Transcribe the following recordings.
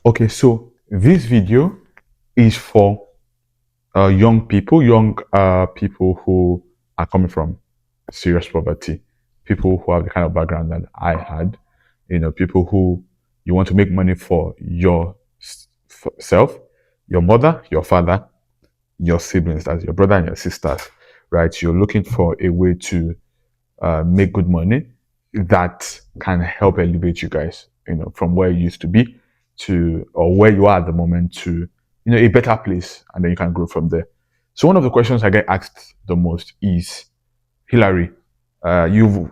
Okay, so this video is for young people who are coming from serious poverty, people who have the kind of background that I had, people who you want to make money for yourself, your mother, your father, your siblings, that's your brother and your sisters, right? You're looking for a way to make good money that can help elevate you guys, from where you used to be to, or where you are at the moment to, a better place. And then you can grow from there. So one of the questions I get asked the most is, Hillary, you've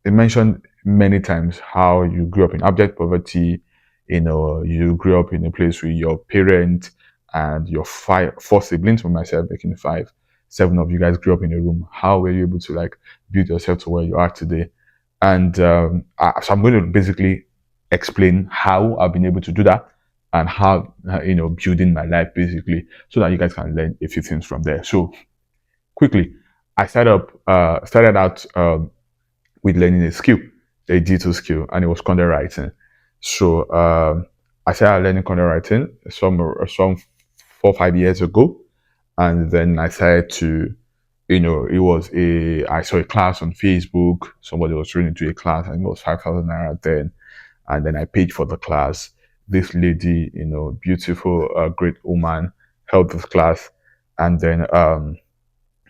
mentioned many times how you grew up in abject poverty. You grew up in a place with your parents and your four siblings, with myself making five. Seven of you guys grew up in a room. How were you able to build yourself to where you are today? And so I'm going to basically explain how I've been able to do that and how building my life basically, so that you guys can learn a few things from there. So quickly, I started out with learning a skill, a digital skill, and it was content writing. So I started learning content writing some 4 or 5 years ago, and then I started to, I saw a class on Facebook. Somebody was running to a class, and it was 5,000 naira then, and then I paid for the class. This lady, beautiful, great woman, held this class, and then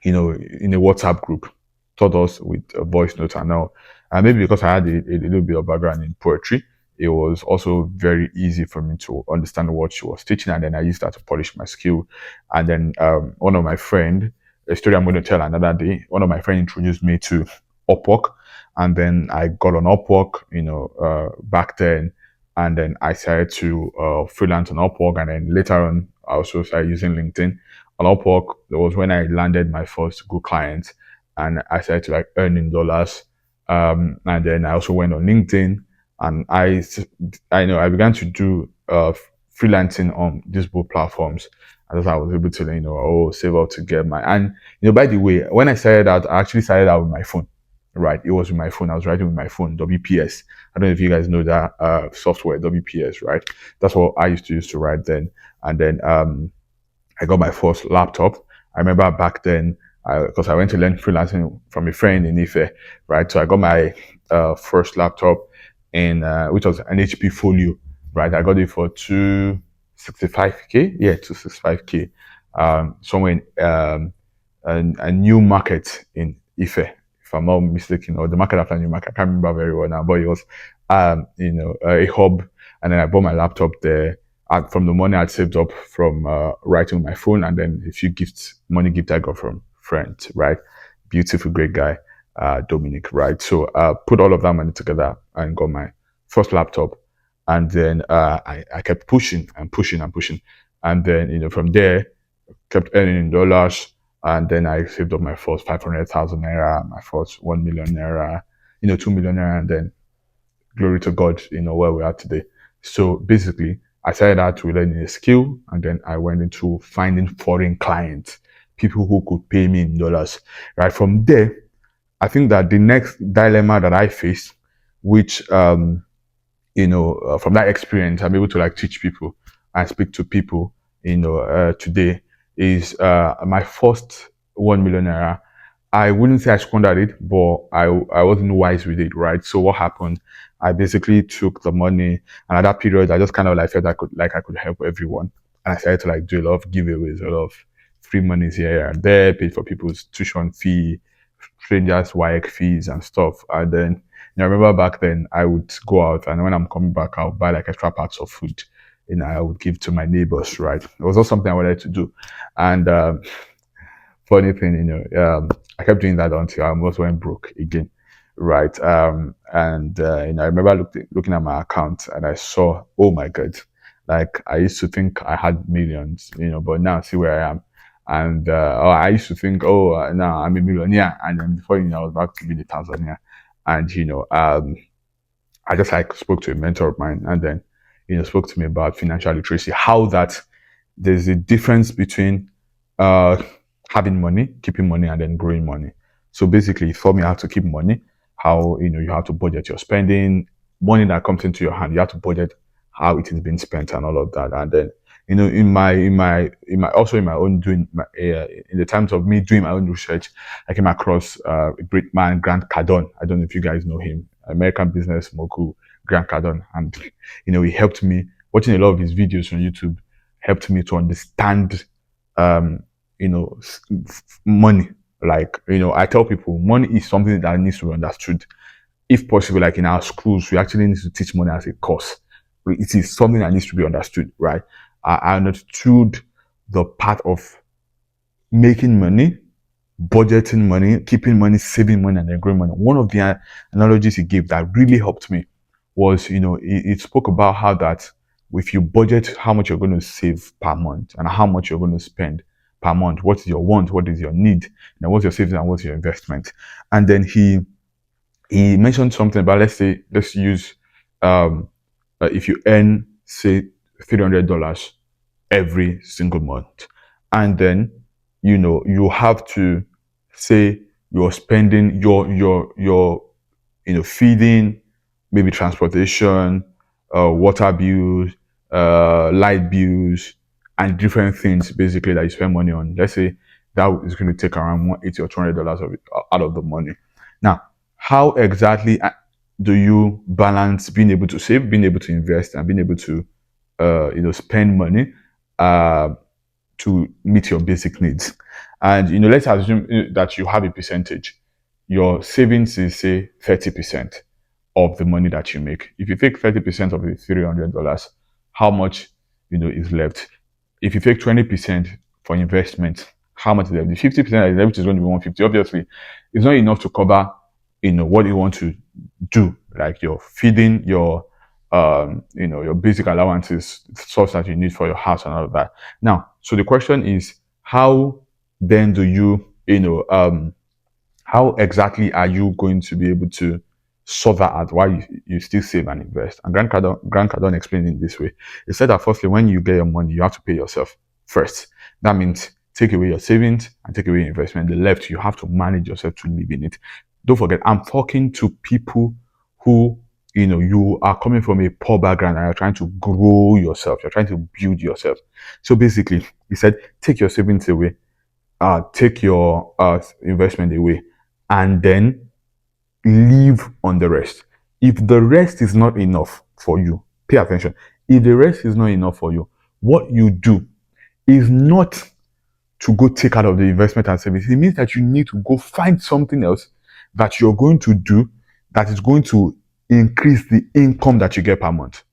in a WhatsApp group, taught us with a voice note. And now, and maybe because I had a little bit of background in poetry, it was also very easy for me to understand what she was teaching. And then I used that to polish my skill. And then one of my friend, a story I'm going to tell another day, one of my friends introduced me to Upwork. And then I got on Upwork, back then. And then I started to freelance on Upwork. And then later on, I also started using LinkedIn. On Upwork, that was when I landed my first good client, and I started to earn in dollars. And then I also went on LinkedIn, and I began to do freelancing on these both platforms. And that's how I was able to, save up to get my. And by the way, when I started out, I actually started out with my phone. Right, it was with my phone. I was writing with my phone, WPS. I don't know if you guys know that software, WPS. Right, that's what I used to use to write then. And then I got my first laptop. I remember back then, because I went to learn freelancing from a friend in Ife, right? So I got my first laptop in which was an HP Folio, right? I got it for 265K, yeah, 265K, somewhere in a new market in Ife, if I'm not mistaken, or the market after New Market. I can't remember very well now, but it was, a hub, and then I bought my laptop there from the money I'd saved up from writing with my phone, and then a few money gift I got from friends, right? Beautiful, great guy, Dominic, right? So put all of that money together and got my first laptop, and then I kept pushing and pushing and pushing, and then from there kept earning in dollars, and then I saved up my first 500,000 naira, my first 1 million naira, 2 million naira, and then glory to God, where we are today. So basically, I started out with learning a skill, and then I went into finding foreign clients, people who could pay me in dollars. Right from there, I think that the next dilemma that I faced, which from that experience, I'm able to teach people and speak to people, today, is my first 1 million naira. I wouldn't say I squandered it, but I wasn't wise with it, right? So what happened? I basically took the money, and at that period, I just kind of felt I could help everyone, and I started to do a lot of giveaways, a lot of free monies here and there, paid for people's tuition fee, strangers' WAEC fees and stuff. And then I remember back then I would go out, and when I'm coming back, I'll buy extra parts of food, I would give to my neighbors, right? It was not something I wanted to do, and funny thing, I kept doing that until I almost went broke again, right? And I remember looking at my account, and I saw, oh my God, I used to think I had millions, but now see where I am. And I used to think, oh, now I'm a millionaire, and then before I was back to be the Tanzania. And I just spoke to a mentor of mine, and then spoke to me about financial literacy, how that there's a difference between having money, keeping money, and then growing money. So basically, he taught me how to keep money, how you have to budget your spending, money that comes into your hand. You have to budget how it is being spent and all of that. And then, in my also in my own doing my, in the times of me doing my own research, I came across a great man, Grant Cardone. I don't know if you guys know him, American business mogul, Grant Cardone. And he helped me, watching a lot of his videos on YouTube helped me to understand um money. Like, I tell people money is something that needs to be understood. If possible, like in our schools, we actually need to teach money as a course. It is something that needs to be understood, right? I understood the part of making money, budgeting money, keeping money, saving money, and then growing money. One of the analogies he gave that really helped me was, it spoke about how that if you budget how much you're going to save per month and how much you're going to spend per month, what is your want, what is your need, and what's your savings and what's your investment. And then he mentioned something about, let's use if you earn, say, $300 every single month, and then you have to say you're spending your feeding, maybe transportation, water bills, light bills, and different things basically that you spend money on. Let's say that is going to take around $180 or $200 of it out of the money. Now, how exactly do you balance being able to save, being able to invest, and being able to spend money to meet your basic needs? And let's assume that you have a percentage. Your savings is, say, 30% of the money that you make. If you take 30% of the $300, how much is left? If you take 20% for investment, how much is left? The 50% that is left is going to be 150. Obviously, it's not enough to cover what you want to do, like your feeding, your your basic allowances, stuff that you need for your house and all of that. Now, so the question is, how then do you, how exactly are you going to be able to solve that out while you still save and invest? And Grant Cardone explained it this way. He said that firstly, when you get your money, you have to pay yourself first. That means take away your savings and take away your investment. The left, you have to manage yourself to live in it. Don't forget, I'm talking to people who, you are coming from a poor background and you're trying to grow yourself. You're trying to build yourself. So basically, he said, take your savings away, take your investment away, and then live on the rest. If the rest is not enough for you, pay attention. If the rest is not enough for you, what you do is not to go take out of the investment and savings. It means that you need to go find something else that you're going to do that is going to increase the income that you get per month.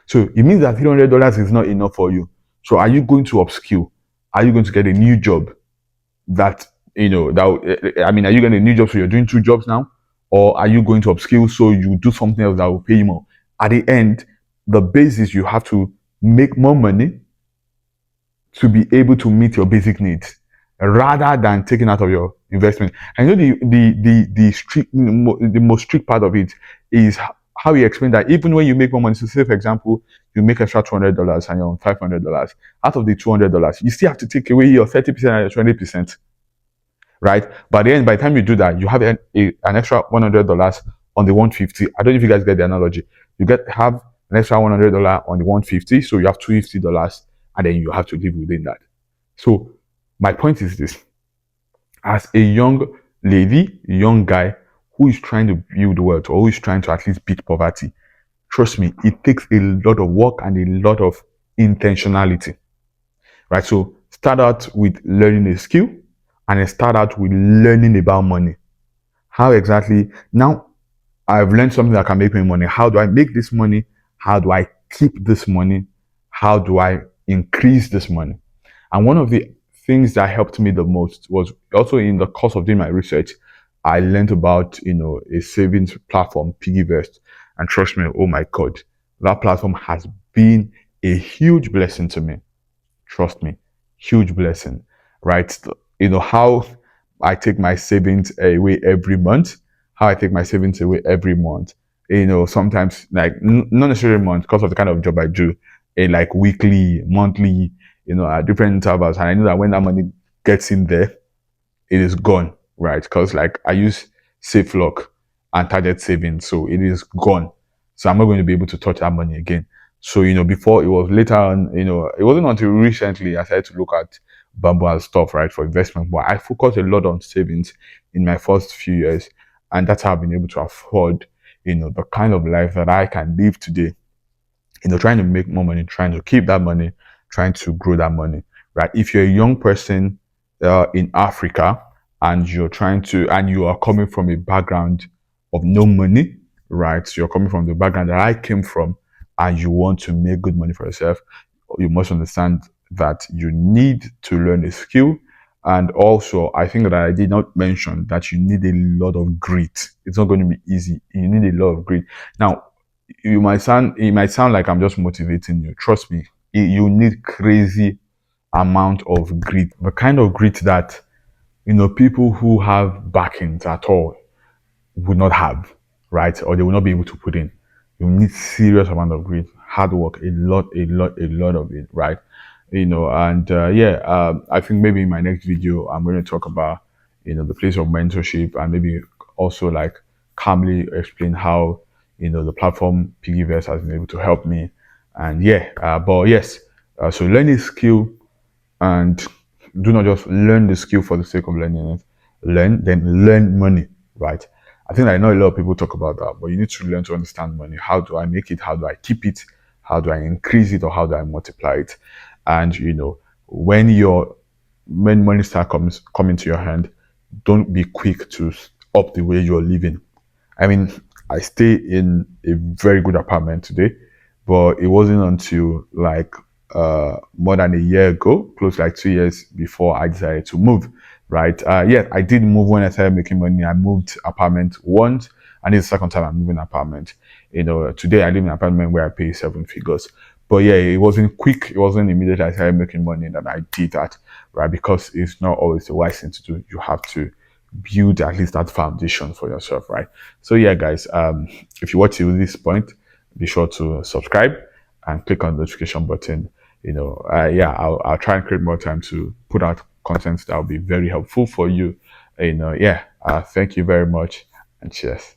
So it means that $300 is not enough for you. So are you going to upskill? Are you going to get a new job that, are you getting a new job so you're doing two jobs now? Or are you going to upskill so you do something else that will pay you more? At the end, the base is you have to make more money to be able to meet your basic needs rather than taking out of your investment. I know the most strict part of it is how you explain that even when you make more money. So say, for example, you make extra $200 and you're on $500. Out of the $200, you still have to take away your 30% and your 20%. Right? But then by the time you do that, you have an extra $100 on the 150. I don't know if you guys get the analogy. You have an extra $100 on the 150, so you have $250, and then you have to live within that. So my point is this: as a young lady, young guy who is trying to build wealth or who is trying to at least beat poverty, trust me, it takes a lot of work and a lot of intentionality. Right? So start out with learning a skill, and then start out with learning about money. How exactly? Now, I've learned something that can make me money. How do I make this money? How do I keep this money? How do I increase this money? And one of the things that helped me the most was also in the course of doing my research, I learned about, a savings platform, Piggyvest. And trust me, oh my God, that platform has been a huge blessing to me. Trust me, huge blessing, right? How I take my savings away every month, how I take my savings away every month. Sometimes like not necessarily month because of the kind of job I do, like weekly, monthly, at different intervals. And I know that when that money gets in there, it is gone, right? Because like I use SafeLock and Target Savings, so it is gone. So I'm not going to be able to touch that money again. So, before, it was later on, it wasn't until recently I started to look at bamboo and stuff, right, for investment. But I focused a lot on savings in my first few years. And that's how I've been able to afford, the kind of life that I can live today, trying to make more money, trying to keep that money, trying to grow that money, right? If you're a young person in Africa and you are coming from a background of no money, right? So you're coming from the background that I came from, and you want to make good money for yourself, you must understand that you need to learn a skill. And also, I think that I did not mention that you need a lot of grit. It's not going to be easy. You need a lot of grit. Now, it might sound like I'm just motivating you. Trust me, you need crazy amount of grit, the kind of grit that people who have backings at all would not have, right? Or they will not be able to put in. You need serious amount of grit, hard work, a lot of it, right? And yeah, I think maybe in my next video I'm going to talk about the place of mentorship, and maybe also like calmly explain how the platform Piggyverse has been able to help me. And yeah, but yes, so learn a skill, and do not just learn the skill for the sake of learning it. Learn money, right? I think I know a lot of people talk about that, but you need to learn to understand money. How do I make it? How do I keep it? How do I increase it, or how do I multiply it? And when when money start comes coming to your hand, don't be quick to up the way you're living. I mean, I stay in a very good apartment today, but it wasn't until like more than a year ago, close like 2 years before I decided to move. Right? Yeah, I did move when I started making money. I moved apartment once, and it's the second time I'm moving apartment. Today I live in an apartment where I pay 7 figures. But yeah, it wasn't quick. It wasn't immediately I started making money that I did that, right? Because it's not always the wise thing to do. You have to build at least that foundation for yourself, right? So yeah, guys, if you watch till this point, be sure to subscribe and click on the notification button. Yeah, I'll try and create more time to put out content that will be very helpful for you. Yeah, thank you very much, and cheers.